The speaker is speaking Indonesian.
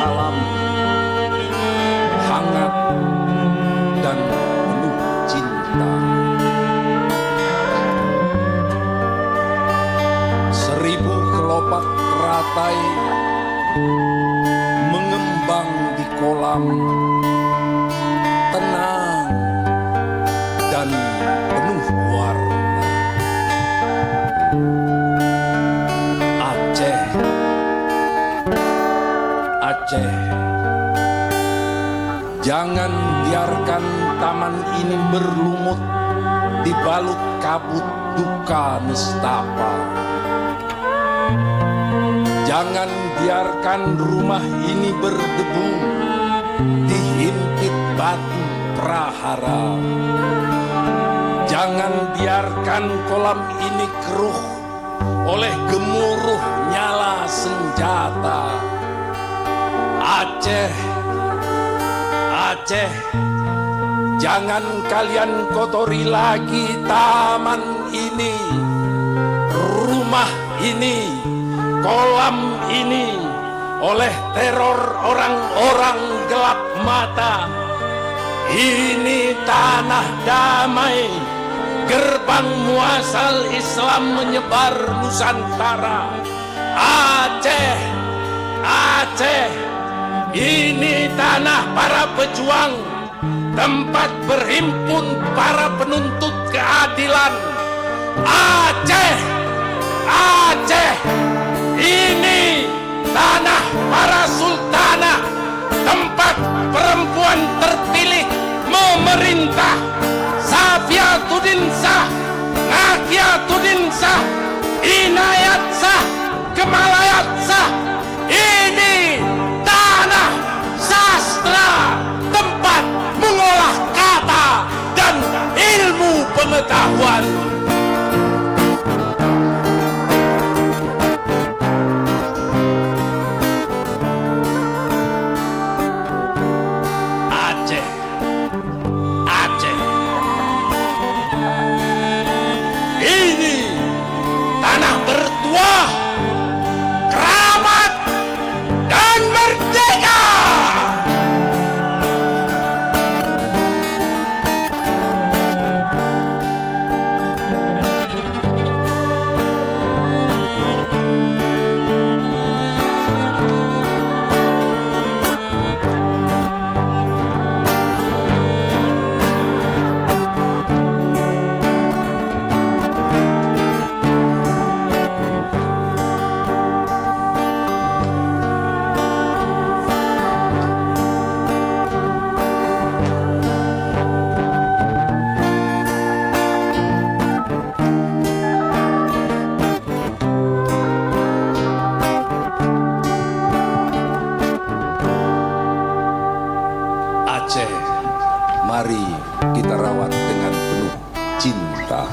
salam hangat dan penuh cinta. 1000 kelopak teratai mengembang di kolam, tenang dan penuh warna. Aceh, Aceh, jangan biarkan taman ini berlumut dibalut kabut duka nestapa. Jangan biarkan rumah ini berdebu dihimpit batu prahara. Jangan biarkan kolam ini keruh oleh gemuruh nyala senjata. Aceh, Aceh, jangan kalian kotori lagi taman ini, rumah ini, kolam ini oleh teror orang-orang gelap mata. Ini tanah damai, gerbang muasal Islam menyebar Nusantara. Aceh, Aceh, ini tanah para pejuang, tempat berhimpun para penuntut keadilan. Aceh, Aceh, ini tanah para sultanah, tempat perempuan terpilih memerintah. Safiatuddin Shah, Nakiatuddin Shah, Inayat Shah, Kemalayat Shah. Ini tanah sastra, tempat mengolah kata dan ilmu pengetahuan. Aceh, Aceh, ini tanah bertuah, keramat, dan merdeka. Aceh, mari kita rawat dengan penuh cinta.